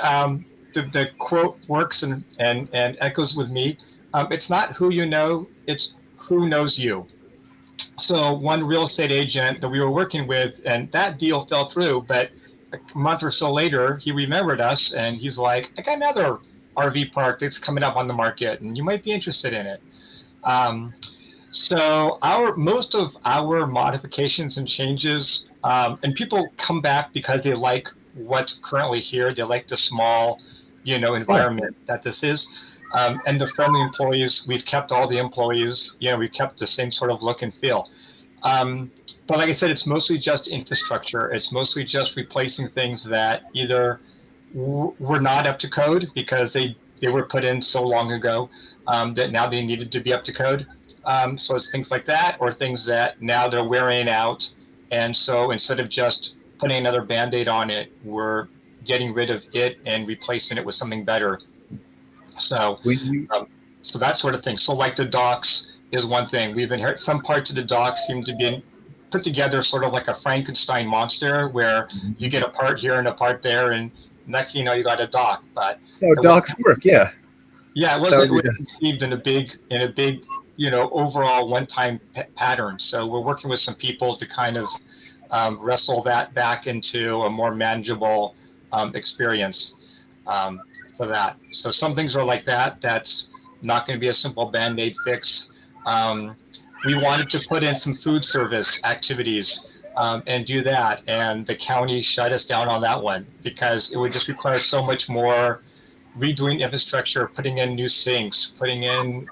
the quote works and echoes with me. It's not who you know, it's who knows you. So one real estate agent that we were working with, and that deal fell through, but a month or so later, he remembered us and he's like, I got another RV park that's coming up on the market and you might be interested in it. So most of our modifications and changes, and people come back because they like what's currently here. They like the small, environment that this is. And the friendly employees, we've kept all the employees, we've kept the same sort of look and feel. But like I said, it's mostly just infrastructure. It's mostly just replacing things that either were not up to code because they were put in so long ago that now they needed to be up to code. So it's things like that, or things that now they're wearing out. And so instead of just putting another Band-Aid on it, we're getting rid of it and replacing it with something better. So, so that sort of thing. So like the docks is one thing. We've inherited some parts of the docks seem to be put together sort of like a Frankenstein monster where you get a part here and a part there, and next thing you know, you got a dock. But so docks work, yeah. Yeah, it wasn't conceived in a big, overall one-time pattern. So we're working with some people to kind of wrestle that back into a more manageable experience. For that. So some things are like that. That's not going to be a simple Band-Aid fix. We wanted to put in some food service activities and do that. And the county shut us down on that one because it would just require so much more redoing infrastructure, putting in new sinks, putting in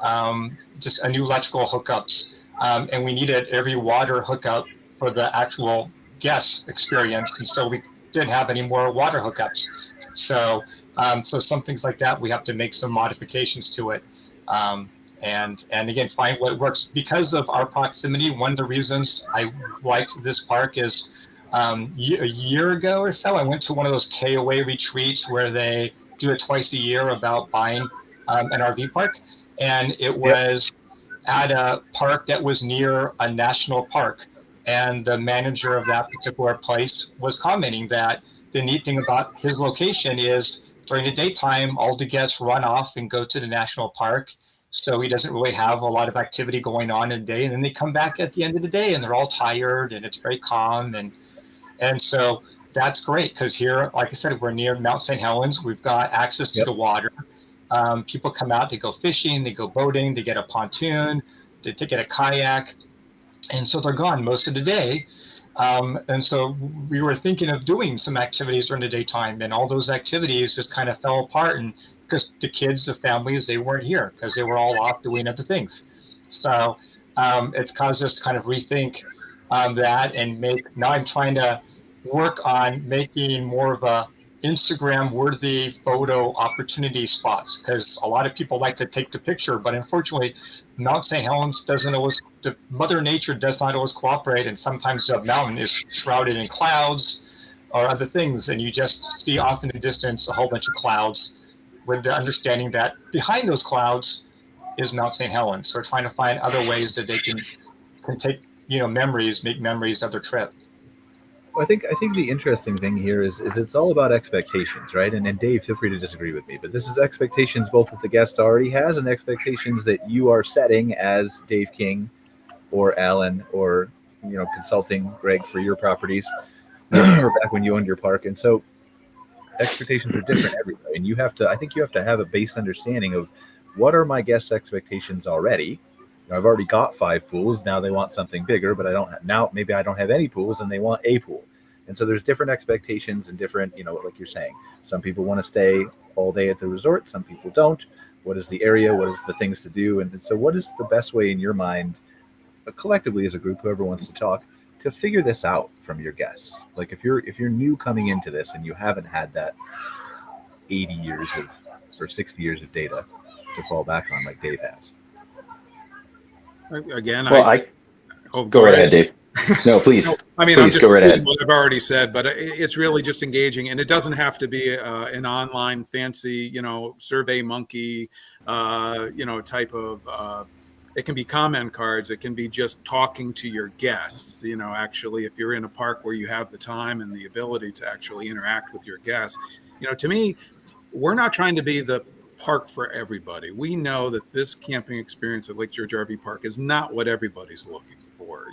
just a new electrical hookups. And we needed every water hookup for the actual guest experience. And so we didn't have any more water hookups. So some things like that, we have to make some modifications to it. And again, find what works. Because of our proximity, one of the reasons I liked this park is a year ago or so, I went to one of those KOA retreats where they do it twice a year about buying an RV park. And it was at a park that was near a national park. And the manager of that particular place was commenting that the neat thing about his location is during the daytime, all the guests run off and go to the national park. So he doesn't really have a lot of activity going on in the day. And then they come back at the end of the day and they're all tired and it's very calm. And so that's great because here, like I said, we're near Mount St. Helens. We've got access to the water. People come out, they go fishing, they go boating, they get a pontoon, they get a kayak. And so they're gone most of the day. And so we were thinking of doing some activities during the daytime, and all those activities just kind of fell apart. And because the kids, the families, they weren't here because they were all off doing other things. So it's caused us to kind of rethink that and now I'm trying to work on making more of a Instagram worthy photo opportunity spots, because a lot of people like to take the picture, but unfortunately Mount St. Helens the Mother Nature does not always cooperate, and sometimes the mountain is shrouded in clouds or other things, and you just see off in the distance a whole bunch of clouds with the understanding that behind those clouds is Mount St. Helens. So we're trying to find other ways that they can take make memories of their trip. Well, I think the interesting thing here is it's all about expectations, right? And Dave, feel free to disagree with me, but this is expectations both that the guest already has and expectations that you are setting as Dave King or Alan or consulting Greg for your properties or back when you owned your park. And so expectations are different everywhere, and I think you have to have a base understanding of what are my guests' expectations already. I've already got 5 pools. Now they want something bigger, but maybe I don't have any pools and they want a pool. And so there's different expectations and different, like you're saying, some people want to stay all day at the resort. Some people don't. What is the area? What is the things to do? And so what is the best way in your mind, collectively as a group, whoever wants to talk, to figure this out from your guests? Like if you're new coming into this and you haven't had that 80 years or 60 years of data to fall back on like Dave has. Again, go right ahead, Dave. No, please. I mean, please, I'm just go right ahead. What I've already said, but it's really just engaging, and it doesn't have to be an online fancy, Survey Monkey, type of. It can be comment cards. It can be just talking to your guests. Actually, if you're in a park where you have the time and the ability to actually interact with your guests, to me, we're not trying to be the park for everybody. We know that this camping experience at Lake George RV Park is not what everybody's looking for.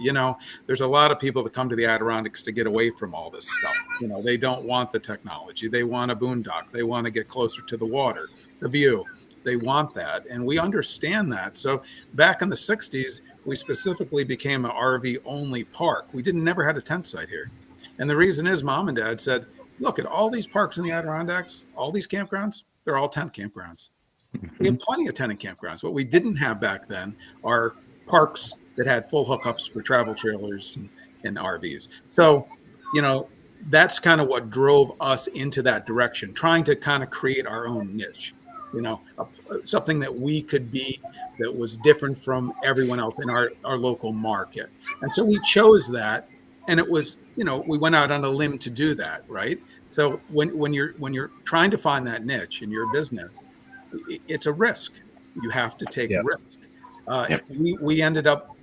There's a lot of people that come to the Adirondacks to get away from all this stuff. They don't want the technology. They want a boondock. They want to get closer to the water, the view. They want that. And we understand that. So back in the 60s, we specifically became an RV only park. We never had a tent site here. And the reason is Mom and Dad said, look at all these parks in the Adirondacks, all these campgrounds, they're all tent campgrounds. We have plenty of tenant campgrounds. What we didn't have back then are parks that had full hookups for travel trailers and RVs. So, that's kind of what drove us into that direction, trying to kind of create our own niche, something that we could be that was different from everyone else in our local market. And so we chose that, and it was, we went out on a limb to do that, right? So when you're trying to find that niche in your business, it's a risk. You have to take a risk. We ended up,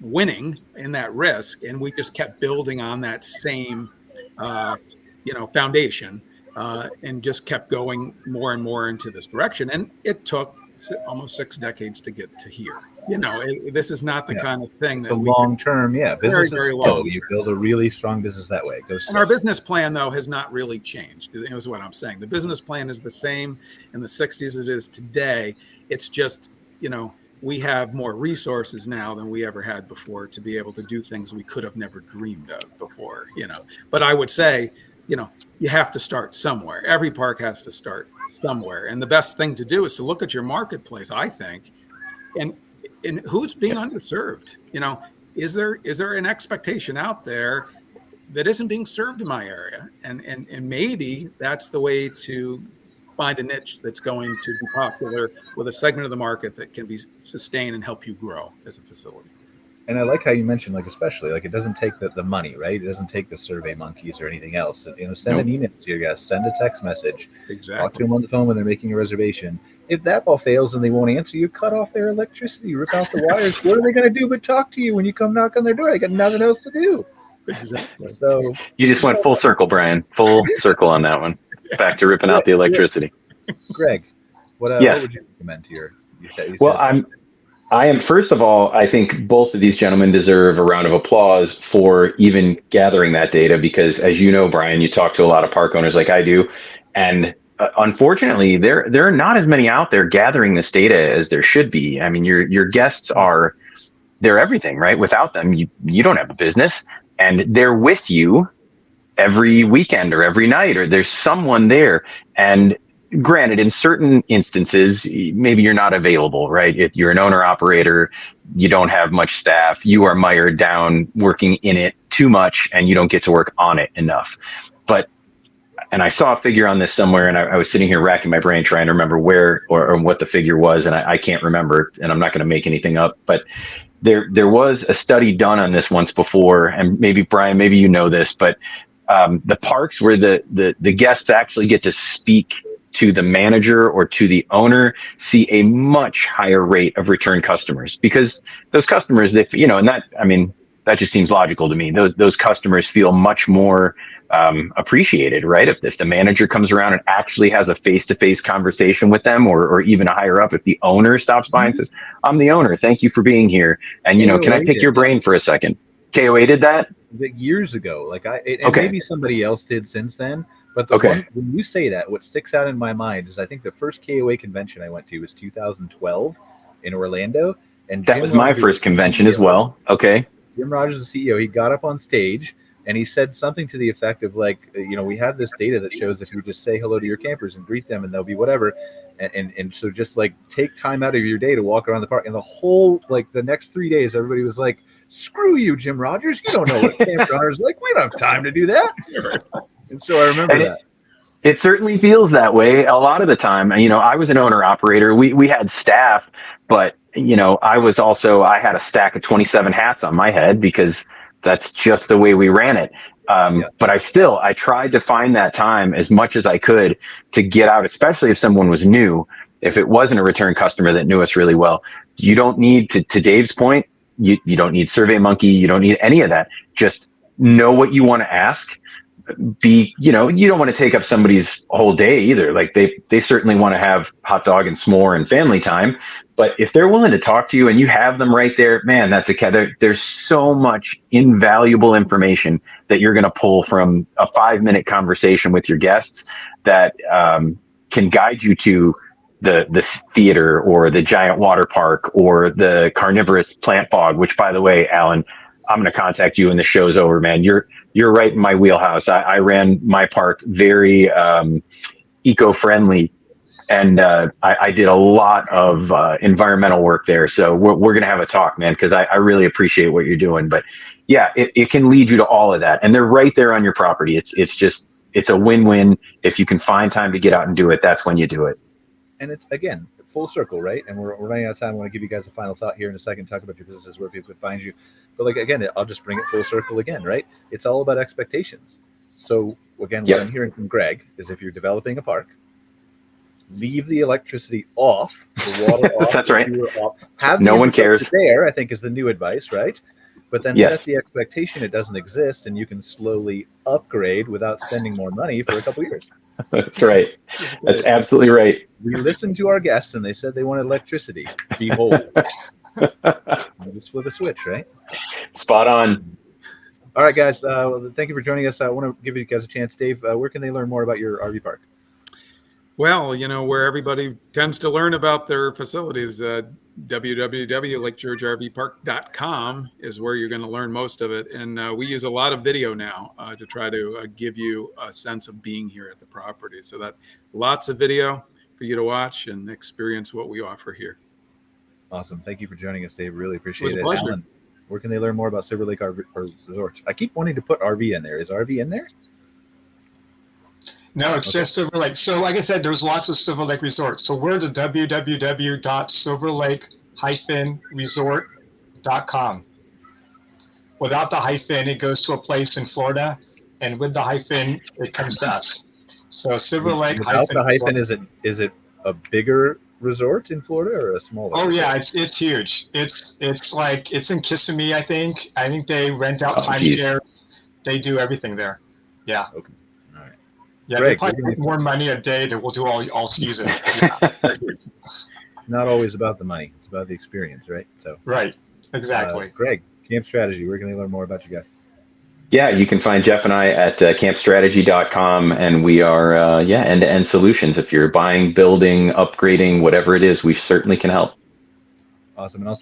winning in that risk, and we just kept building on that same, foundation, and just kept going more and more into this direction. And it took almost 6 decades to get to here. This is not the kind of thing that it's a long term. Business very is long. slow. You build a really strong business that way. It goes and our business plan, though, has not really changed, is what I'm saying. The business plan is the same in the 60s as it is today. It's just, we have more resources now than we ever had before to be able to do things we could have never dreamed of before, But I would say, you have to start somewhere. Every park has to start somewhere. And the best thing to do is to look at your marketplace, I think, and who's being underserved. Is there an expectation out there that isn't being served in my area? And maybe that's the way to find a niche that's going to be popular with a segment of the market that can be sustained and help you grow as a facility. And I like how you mentioned, especially, it doesn't take the money, right? It doesn't take the Survey Monkeys or anything else. Send an email to your guests, send a text message, talk to them on the phone when they're making a reservation. If that all fails and they won't answer you, cut off their electricity, rip out the wires. What are they going to do but talk to you when you come knock on their door? They got nothing else to do. Exactly. So you just went full circle, Brian. Full circle on that one. Back to ripping out the electricity. Greg, what would you recommend to your? I am, first of all, I think both of these gentlemen deserve a round of applause for even gathering that data, because as you know, Brian, you talk to a lot of park owners like I do, and unfortunately, there are not as many out there gathering this data as there should be. I mean, your guests they're everything, right? Without them, you don't have a business, and they're with you every weekend or every night, or there's someone there. And granted, in certain instances, maybe you're not available, right? If you're an owner operator, you don't have much staff, you are mired down working in it too much, and you don't get to work on it enough. And I saw a figure on this somewhere, and I was sitting here racking my brain trying to remember where or what the figure was, and I can't remember, and I'm not going to make anything up, but there was a study done on this once before, and maybe, Brian, maybe you know this, but the parks where the guests actually get to speak to the manager or to the owner see a much higher rate of return customers, because those customers, and that just seems logical to me. Those customers feel much more appreciated, right? If the manager comes around and actually has a face-to-face conversation with them, or even a higher up, if the owner stops by and says, "I'm the owner, thank you for being here, and can I pick your brain for a second?" KOA did that years ago. Maybe somebody else did since then. But when you say that, what sticks out in my mind is I think the first KOA convention I went to was 2012 in Orlando, and that was my first convention as well. Okay. Jim Rogers, the CEO, he got up on stage and he said something to the effect of we have this data that shows if you just say hello to your campers and greet them and they'll be whatever, and so just take time out of your day to walk around the park. And the whole the next 3 days, everybody was like, "Screw you, Jim Rogers! You don't know what campground is like. We don't have time to do that." And so I remember that. It certainly feels that way a lot of the time. I was an owner operator. We had staff, but I had a stack of 27 hats on my head because that's just the way we ran it. But I tried to find that time as much as I could to get out, especially if someone was new, if it wasn't a return customer that knew us really well. You don't need to Dave's point. You don't need SurveyMonkey. You don't need any of that. Just know what you want to ask. You don't want to take up somebody's whole day either. They certainly want to have hot dog and s'more and family time. But if they're willing to talk to you and you have them right there, man, there's so much invaluable information that you're going to pull from a 5-minute conversation with your guests that can guide you to the theater or the giant water park or the carnivorous plant bog, which, by the way, Alan, I'm going to contact you when the show's over, man. You're right in my wheelhouse. I ran my park very eco-friendly, and I did a lot of environmental work there. So we're going to have a talk, man, because I really appreciate what you're doing. But yeah, it can lead you to all of that, and they're right there on your property. It's a win-win. If you can find time to get out and do it, that's when you do it. And it's, again, full circle, right? And we're running out of time. I want to give you guys a final thought here in a second, talk about your businesses, where people can find you. But again, I'll just bring it full circle again, right? It's all about expectations. So again, what I'm hearing from Greg is if you're developing a park, leave the electricity off, the water off. That's right. Off. Have no one cares. There, I think, is the new advice, right? But then set the expectation it doesn't exist, and you can slowly upgrade without spending more money for a couple of years. That's right. That's absolutely right. We listened to our guests, and they said they wanted electricity. Behold. Just flip a switch, right? Spot on. All right, guys. Thank you for joining us. I want to give you guys a chance. Dave, where can they learn more about your RV park? Well, where everybody tends to learn about their facilities, www.lakegeorgervpark.com is where you're going to learn most of it. And we use a lot of video now to try to give you a sense of being here at the property. So that lots of video for you to watch and experience what we offer here. Awesome. Thank you for joining us, Dave. Really appreciate It it. was a pleasure. Alan, where can they learn more about Silver Lake RV Resort? I keep wanting to put RV in there. Is RV in there? No, it's just Silver Lake. So like I said, there's lots of Silver Lake resorts. So we're the www.silverlakeresort.com. Without the hyphen, it goes to a place in Florida, and with the hyphen, it comes to us. So Silver Lake Without the hyphen, resort. is it a bigger resort in Florida or a smaller? Oh yeah, it's huge. It's in Kissimmee, I think. I think they rent out timeshare. They do everything there. Yeah. Okay. All right. Yeah, Greg, they probably make more money a day than we'll do all season. Yeah. It's not always about the money. It's about the experience, right? So. Right. Exactly. Greg, Camp Strategy. Where can they learn more about you guys? Yeah, you can find Jeff and I at campstrategy.com, and we are end-to-end solutions. If you're buying, building, upgrading, whatever it is, we certainly can help. Awesome. And I'll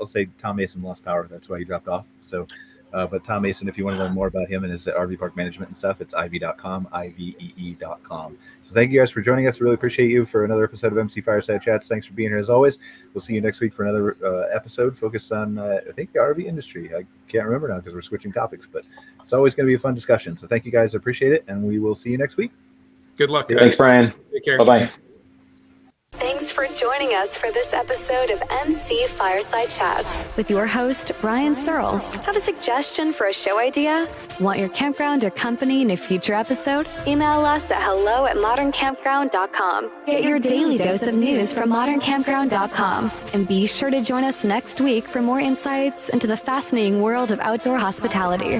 say Tom Mason lost power. That's why he dropped off. So, but Tom Mason, if you want to learn more about him and his RV park management and stuff, it's ivee.com, IVEE.com. So thank you guys for joining us. Really appreciate you for another episode of MC Fireside Chats. Thanks for being here as always. We'll see you next week for another episode focused on, I think, the RV industry. I can't remember now because we're switching topics, but it's always going to be a fun discussion. So thank you guys. Appreciate it. And we will see you next week. Good luck, guys. Thanks, Brian. Take care. Bye-bye. Thanks for joining us for this episode of MC Fireside Chats with your host, Brian Searl. Have a suggestion for a show idea? Want your campground or company in a future episode? Email us at hello@moderncampground.com. Get your daily dose of news from moderncampground.com. And be sure to join us next week for more insights into the fascinating world of outdoor hospitality.